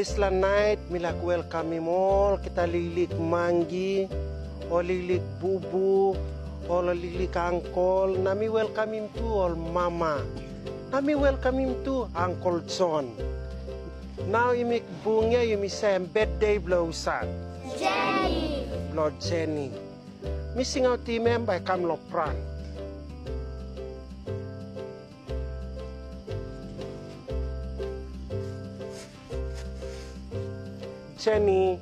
this la night milak welcome him all kita lilik manggi o lilik bubu o lilik uncle nami welcome him to all mama nami welcome him to Uncle John. Now imik bungya yumi sem birthday blow san Jenny blood Jenny missing out team member kam lo pran Jenny,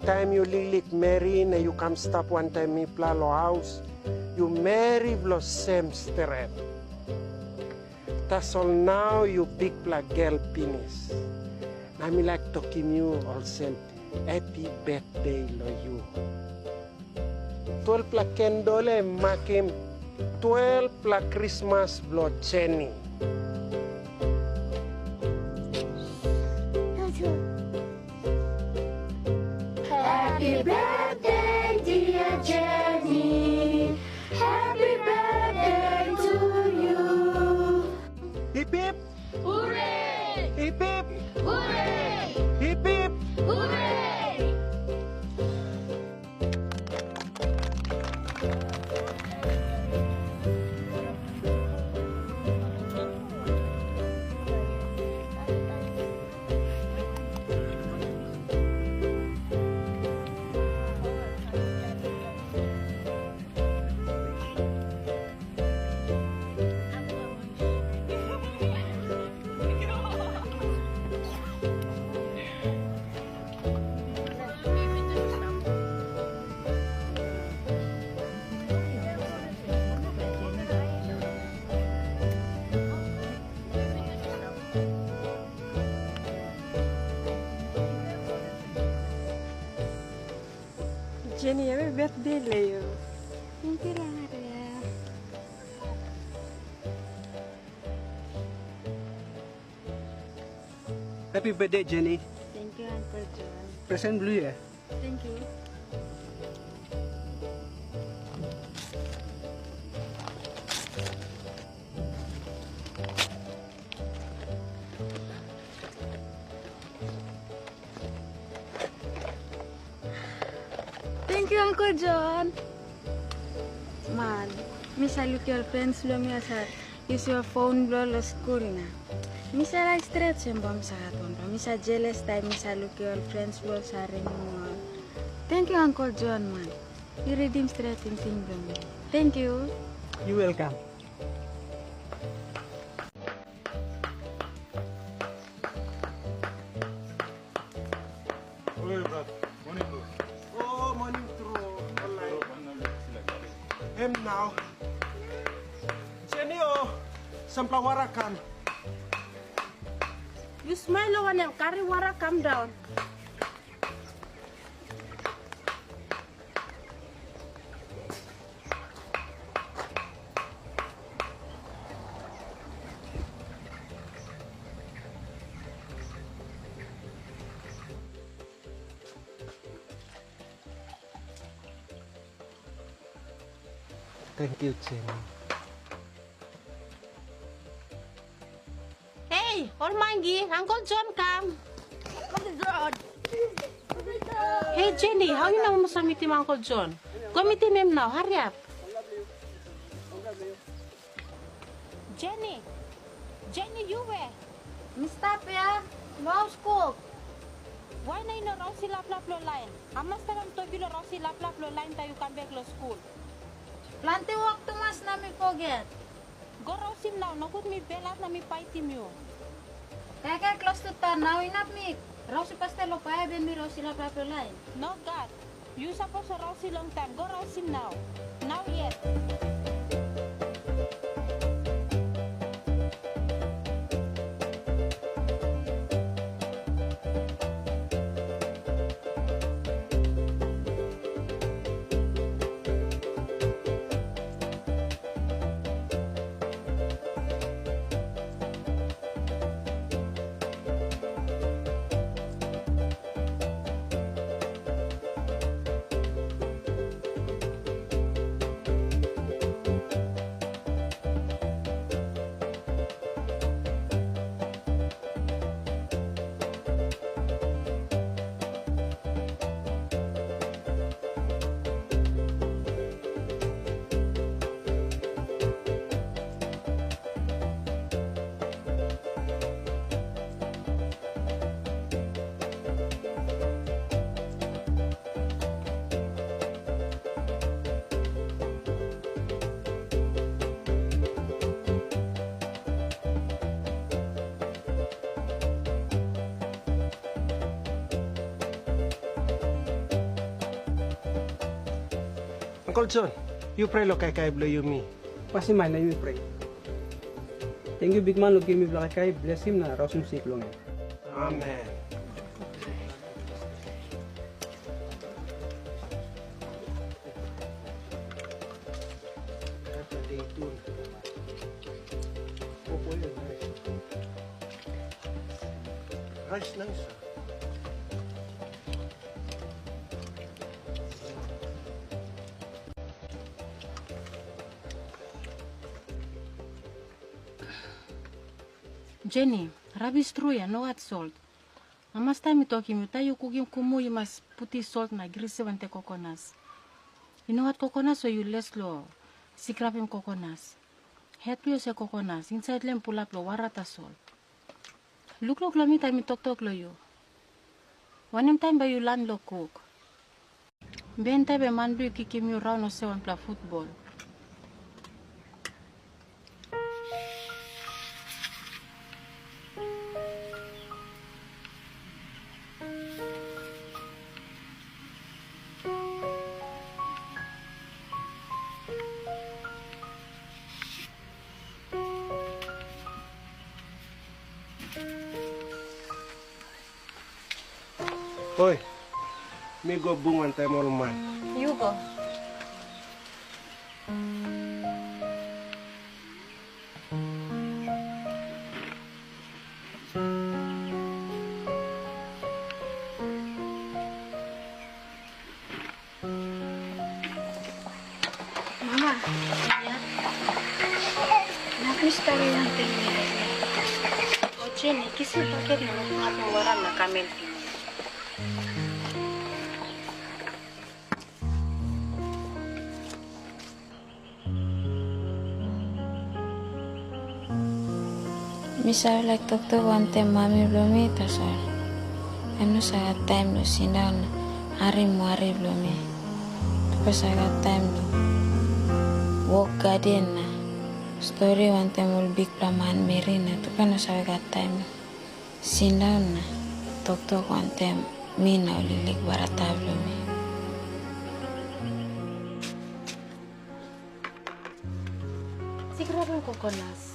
time you lilik marry na you come stop one time me plalo house, you marry vlo same steret. That's all now you big black girl penis. Na me like talking you all same happy birthday lo you. 12 black kendole makim 12 black Christmas vlo Jenny. Happy birthday, dear Jenny. Happy birthday to you. Hip hip, Hooray! hip hip, Hooray! hip hip. Hooray! Jenny, happy birthday Leo. Thank you, Maria. Happy birthday, Jenny. Thank you, Uncle John. Present dulu ya. Thank you. Thank you, Uncle John. Man, misa look your friends lo misa use your phone lo school na. Misa like straight sembam sahaton. Misa jealous time misa look your friends lo sa renewal. Thank you, Uncle John, man. You redeem straight in thing lo me. Thank you. You welcome. Oh, morning through online. Him now. Jenny, oh, sampla warakam. You smile when you carry water come down. Thank you, Jenny. Hey, all Mangi, Uncle John come. Uncle John. Hey Jenny, how you know must meet him Uncle John? Go meet him now, hurry up. Jenny, you where? Mr. Pia, no school. Why na ino rausi lap lo line? Amas taram to bilo rausi lap lo line tayo come back lo school. Plenty work to mas na me forget. Go rausi now, no good me belat na me fight him you. Kaya close to town now enough me. Rossi pastelo pa ben mi Rossi lap lo line. No God, you supposed to rausi long time. Go rausi now. Now yet. Uncle John, you pray lo kay blow you me. Pasi man na you pray. Thank you big man lo give me kay bless him na raw musik long. Amen. Rice nice. Jenny, rubbish true ya, no add salt. Mama time talking you tayo cooking kumu you must put salt na grease wante coconuts. You know what coconuts so you less lo sikrap him coconuts. Head you say coconuts inside them pull up lo warata salt. Look lo me time talk lo you. One time by you land lo cook. Ben time man be kicking you round or say one play football. Hoy, me go boom one time all man. You go. Mama. Nakis tayo ng tingin. O Jenny, kisi bakit na magwaran na kamel. Misal like talk to one time mami blomi tasar. Ano sa time lo sindaw na hari mo hari blomi. Tapos sa time lo walk garden na story one time will big plaman merina. Tapos sa time sindaw na talk to one time mina ulilik barata blomi. Sikrap yung coconuts.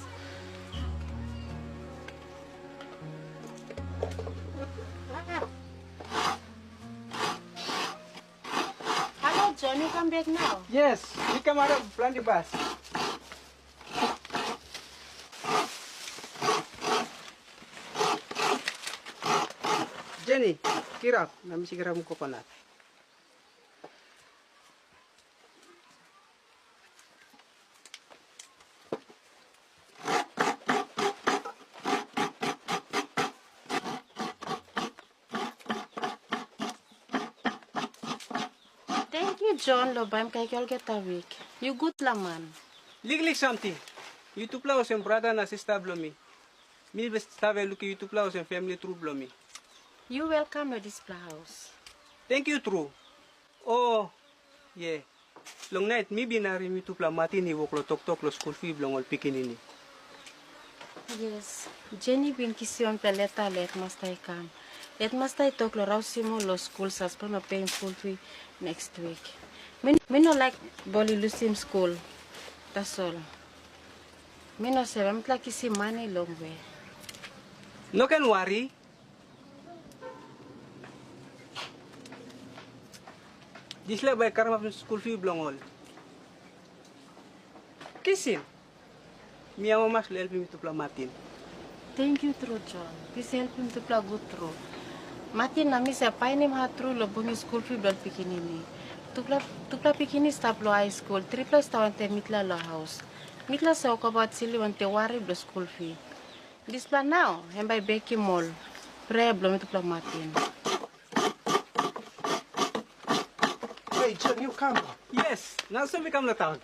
Hello, John, you come back now. Yes, we come out of plenty bus. Jenny, kirap, nami sikirap mo coconut. Thank you, John. Lobam kay kyol get a week. You good lang man. Liglig something. YouTube la os brother na sister blomi. Mi stave look YouTube la os family true blomi. You welcome to this house. Thank you true. Oh, yeah. Long night mi binari mi YouTube la mati ni woklo tok lo school fee blong ol pikinini. Yes. Jenny bin kision peleta let mastay kam. Let mastay talk lo rausimo lo school sas pa ma paying school fee next week. Me no like boli lusim school. That's all. Me no say I'm like kisi money long way. No can worry. This la by karma school fee blong ol. Kisin. Mi amo mas le help mi tu plamatin. Thank you, true John. Please help him to plug good through. Matin nami sa painim hatru lo bungi school fee blal pikinini. Tukla pikini stop lo high school. Tripla stawante mitla lo house. Mitla sa okabat sili wante wari blo school fee. This plan now, and by Becky Mall. Pray blo mi tukla matin. Hey, John, you come. Yes, now so we come la town.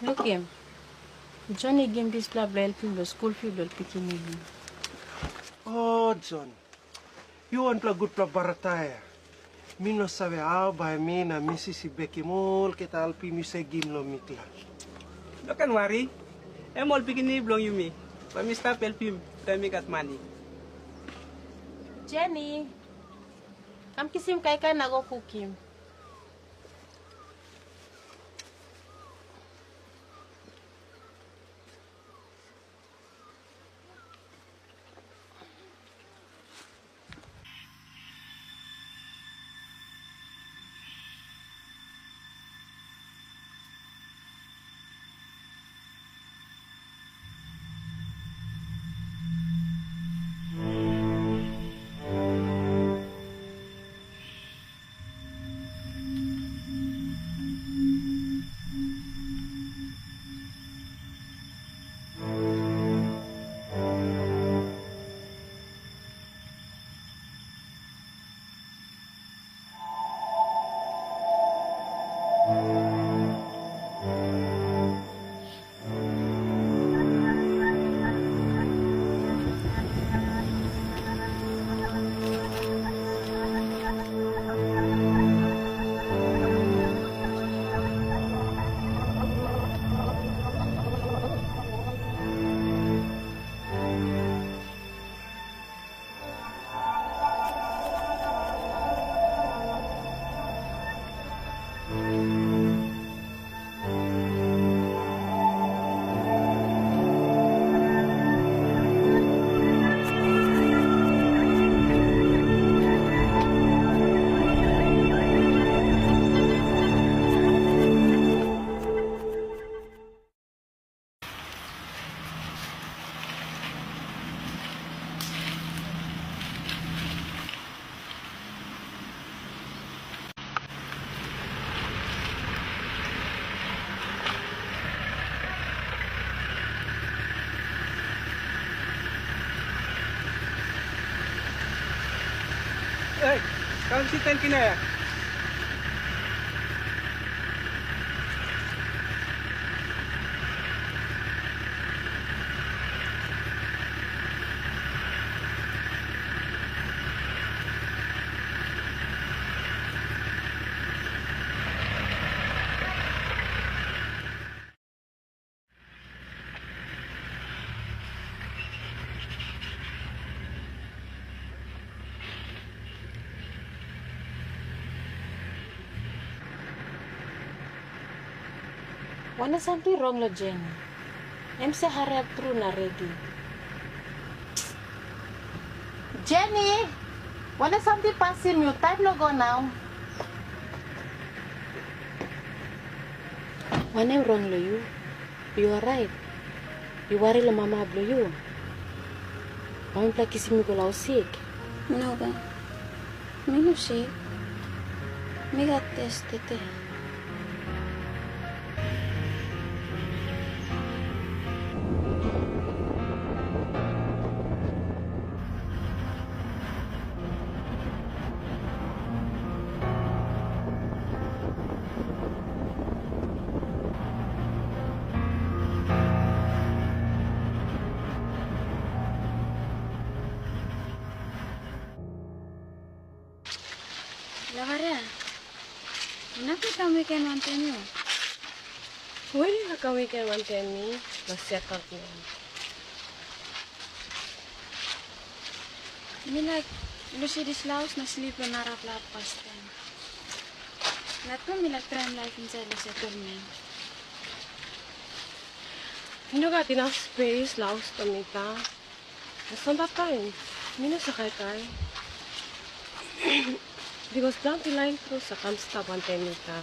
Look him. Johnny game this blo help him lo school fee blo pikinini. Oh, John. You want play good play barataya. Mi no sabe ba mi na misi si Becky Mall kita alpi mi se game lo mikla. No can worry. Em all pikini blong you me. Pa mi stop help him. Time me got money. Jenny, kam kisim kay nago cooking. Hey, kamu sitan kina ya? Wana something wrong lo Jenny. Em se harap through na ready. Jenny, wana something passing you. Time no go now. Wana wrong lo you. You are right. You worry lo mama ablo you. Mama pla kisi mi go sick. No ba? Mino sick. Mi got tested eh. Lavaria, kenapa kamu ikan mantan mo? Wala na kami kay Mantemi. Masya ko. Milag, lusi dislaus na sleep na narap lapas kan. Nato milag tram life inside the settlement. Hindi ka enough space, laos pamita. Nasaan ba tayo? Mina sakay tayo. Because plenty line through sa kamsta Mantemi ka.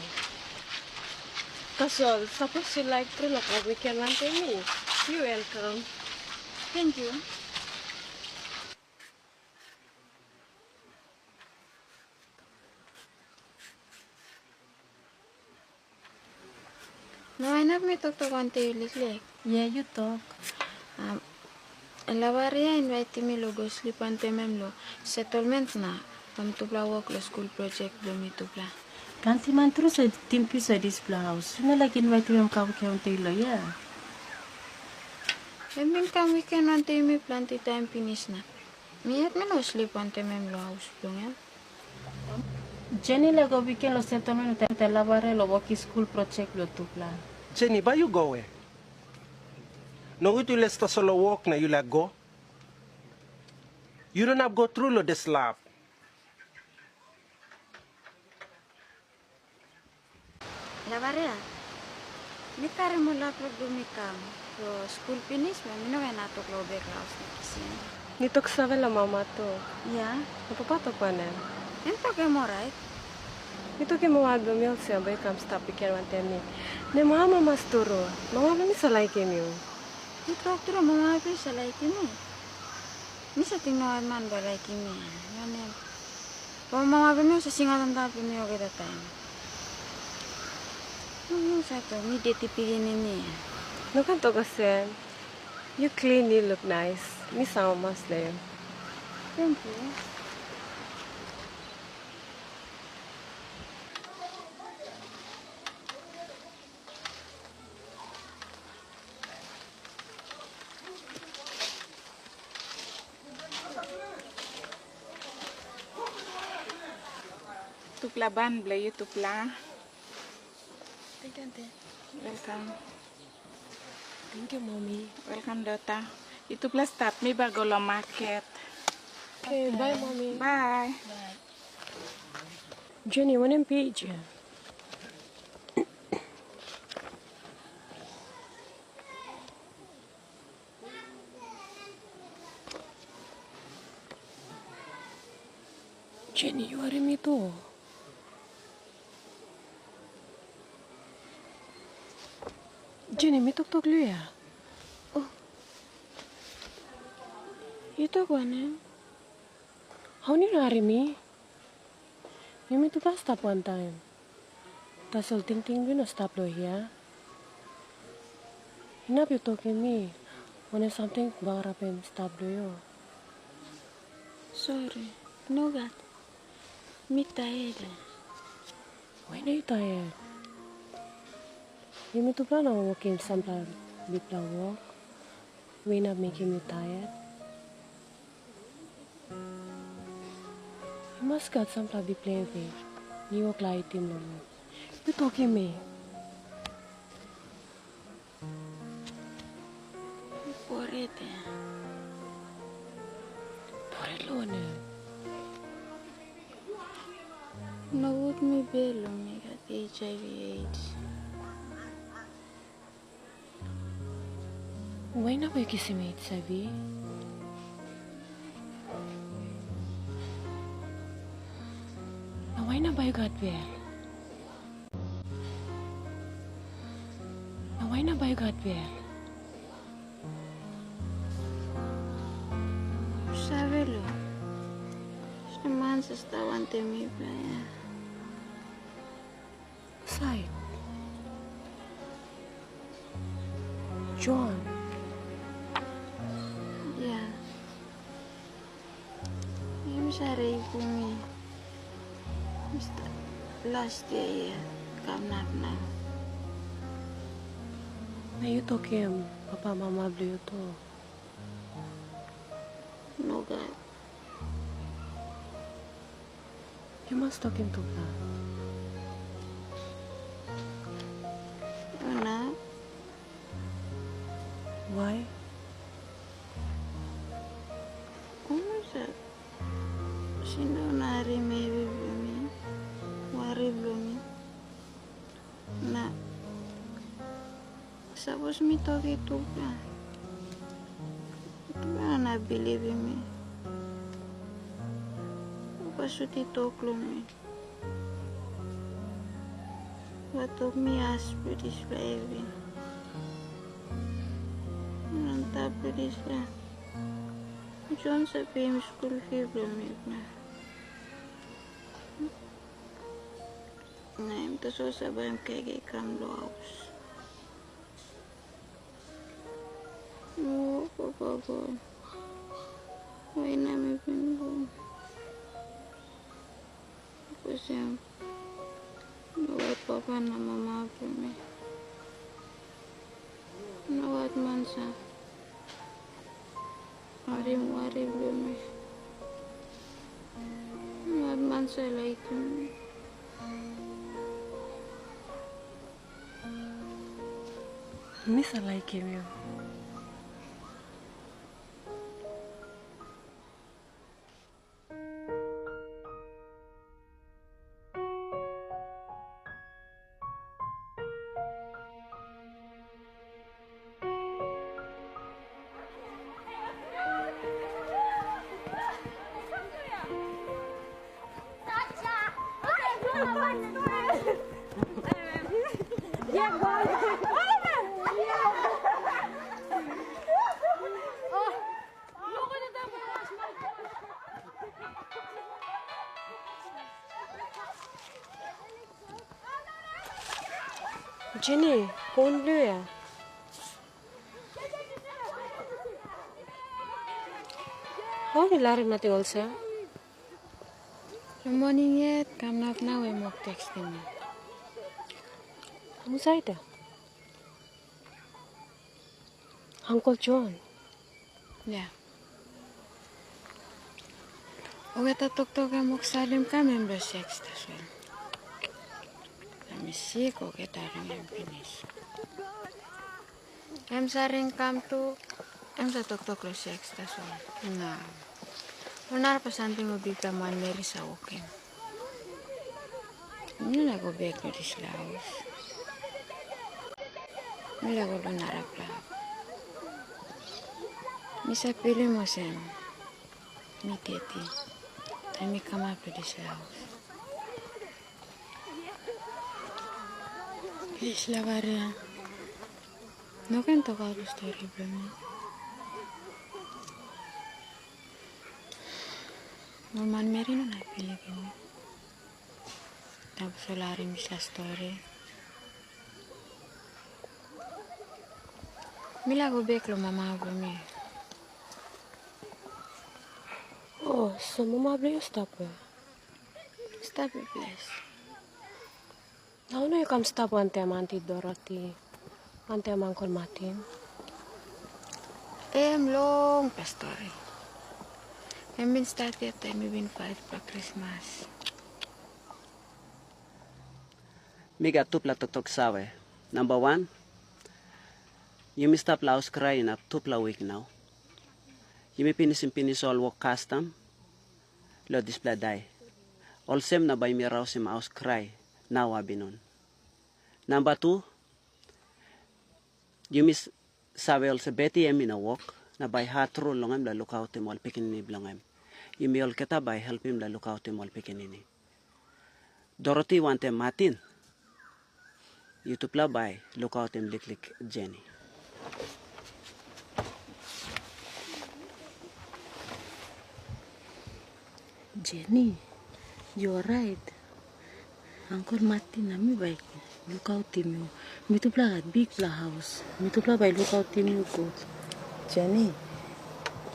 Kaso, suppose you like through na pag weekend Mantemi. You welcome. Thank you. No, anak mi tok konti ulit. Yeah, you talk. Lavaria invite mi logo sleep ante memlo settlement na tupla work lo school project lo mi tupla. Kanti man through sa timpi sa display house. Sino like invite yung kawakawang tayo ya? Emin kam weekend ante mi planti time finish na. Mi at mi lo sleep ante memlo house lo ya. Jenny lago weekend lo settlement tayo Lavaria lo work school project lo tupla. Jenny, where you going? No, you let's solo walk na you like go. You don't have go through lo this lab. Lavaria, mi kare mo la pro dumikam. Lo school finish ma mi no na tok lo back house na kisin. Nitok sa vela mama to. Ya, Napapato pa na. ento ke mo right? Ito ki mga dumil siya ba kam stop ikan Mantemi. Ne mama mas turo. Mama ni sa like niyo. Ito tro mo ma pi sa like ni. Mi sa tingnan man ba like ni. Yan. Pa mama pa mi sa singatan tapi mi okay that time. No, sa to mi deti pigin ni. No kan to kasi. You clean, you look nice. Mi sa mas there. Thank you. Tupla ban blayu tupla. Thank you. Welcome. Thank you, mommy. Welcome daughter. Itu plus start mi bago lo market. Okay, bye, mommy. Bye. Jenny, when in page? Jenny, you are in me too. Jenny, may tok-tok lu ya? Ito ko na. How ni nari mi? Mimi tu pas stop one time. Tasol ting-ting na stop lo ya. Hinap you talking me. When there's something bang rapin stop lo yo. Sorry. No gat. Me tired. Why are you tired? You mean to plan on working some big work? May not making you tired. You must got some big play with. You work like team no more. You talking me? Por it. Por it lone. No would me bello me got HIV/AIDS. Why not make you see me HIV? Why not buy got well? Why not buy got well? Sabelo. Semans estaban temi playa. Side. John. Yeah. I'm sorry for me. Last year, come up now. Now you talking Papa Mama blue too. No God. You must talk him to her. Una, Why? como sa? Sino nari maybe blooming? Worry blooming? Na. Suppose me talk it to her. Ito na believe in me. Pasuti talk me. What took me as British baby. On top of this, John sa PM school fee blooming na. Ngayon to so sabay kay kam house. No, Papa God. Why na may pingo? Kasi nawat Papa na Mama for me. Nawat man sa wari me. Nawat man sa like me. Miss I like him. Jenny, कौन blue है? How are you learning nothing also? The morning yet, come up now and mock texting me. Who's that? Uncle John. Yeah. Oke tok amok salim kami bersex taswel. Kami sih kok kita ring finish. Em saring kam tu, em sa tok lo sex taswel. Nah. Unar pasanti mo bigla man meri sa oke. Ini lagu back di Slaus. Ini lagu lo narapla. Misa pilih mo sen. Mi teti. Kami come up to this house. Please, Lavaria. No can talk about the story, Brahma. Norman Mary no napili kami. Tapos wala rin sa story. Mila go back lo mama Brahma. Oh, so Mama blue stop. Stop it, please. How no you come stop one time, Auntie Dorothy? One time, Uncle Martin. Long story. I've been started time we've been fight for Christmas. Miga tupla tok sawe. Number one, you may stop laos crying up tupla week now. You may finish all work custom. Lo display die. All same na by me rouse him house cry. Now abinon. Number two, you miss sawe also Betty em in a walk. Na by heart rule longem la look out him all picking blongem. You may all keta by help him la look out him all picking. Dorothy want a Martin. You to play by look out him lick Jenny. Jenny, you're right. Uncle Martin, I'm like, look out him you. Me to play at big play house. Me to play by look out him you good. Jenny,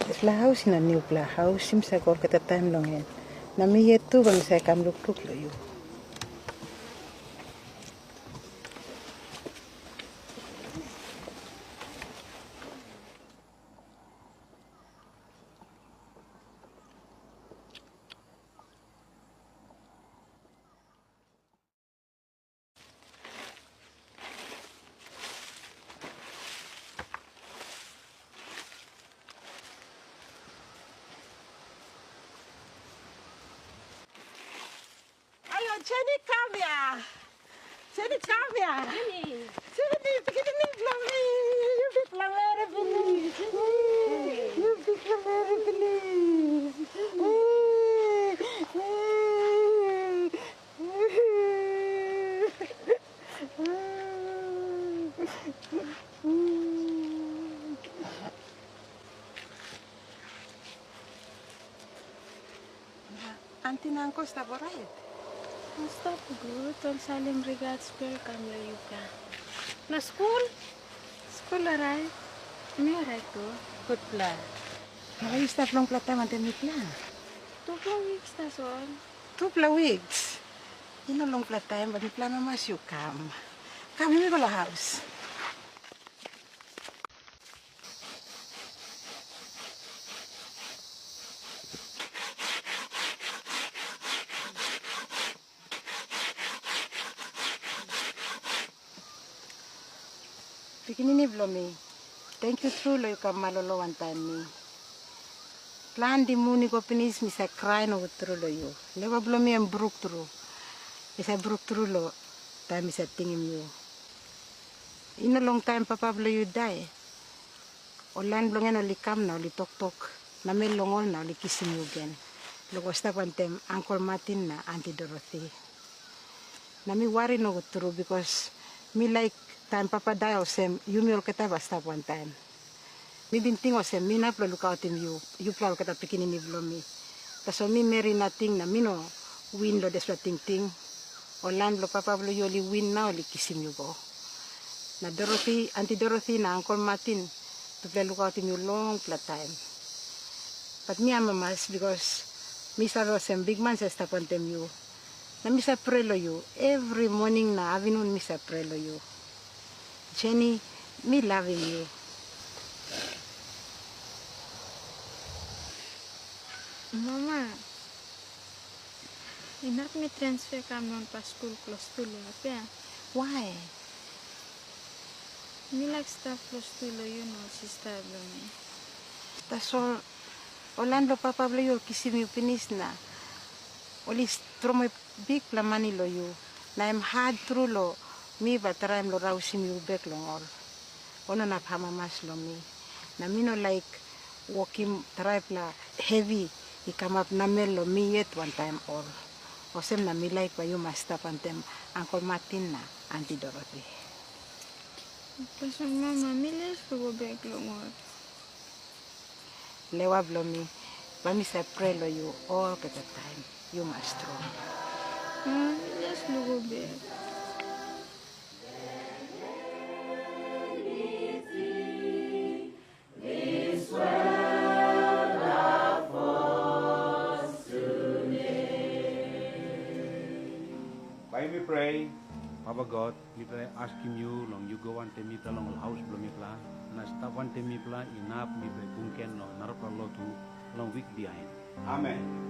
the play house in a new play house seems like all at a time long head. Na me yet too when I come look you. Jenny, come here. Jenny, come here. Jenny, begin to leave me. You be plumber, please. You be plumber, please. Auntie na uncle stop alright. Stop good. All salim regards welcome la yuka. Na school? School alright. Me alright too. Good plan. Now you stop long play time until me plan. 2 weeks that's all. 2 weeks. You know long play time but me plan mama you come. Come in the house. Pikinini blomi. Thank you true lo you come malolo one time me. Plan di muni ko pinis mi sa cry no true lo you. Lewa blomi and brook true. Isa brook true lo time mi sa tingin you. In a long time papa blo you die. Olan blongen oli kam na oli tok na me longol na oli kissing you again. Logo stop one time Uncle Martin na Auntie Dorothy. Na mi worry no true because me like time papa die o sem you me ol keta basta one time. Mi binting o sem mi na plo look out him you plo keta pikinini vlo mi. Taso mi meri nating na mi no win lo deswa ting. O land lo papa vlo you oli win na oli kisim you go. Na Dorothy, Auntie Dorothy na Uncle Martin to play look out him you long pla time. But me am a mas because mi sa o sem big man sa stop on them you. Na mi sa pray lo you every morning na avinun mi sa pray lo you. Jenny, me loving you. Mama, inap me transfer kami pa school close to lo. Why? Me like staff close to lo, you know, sister lo me. That's all. Orlando papa blo you kisim you pinis na. Oli stromo big plamani lo you. Na I'm hard through lo. Mi bataraim lo rausim you back long all. Ono na pama mas lo mi. Na mi no like walking tribe la heavy. I come up na melo mi yet one time all. Osem na mi like pa you must stop on them Uncle Martin na Auntie Dorothy. Paso mama, me let's go back long all. Lewa blo mi. But me say pray lo you all at the time. You must strong. Let's go back. I may pray, Papa God, me pray asking you long you go ante me pla long house belum me pla, na staff ante me pla inap me pray bungken no narap lo tu long week behind. Amen.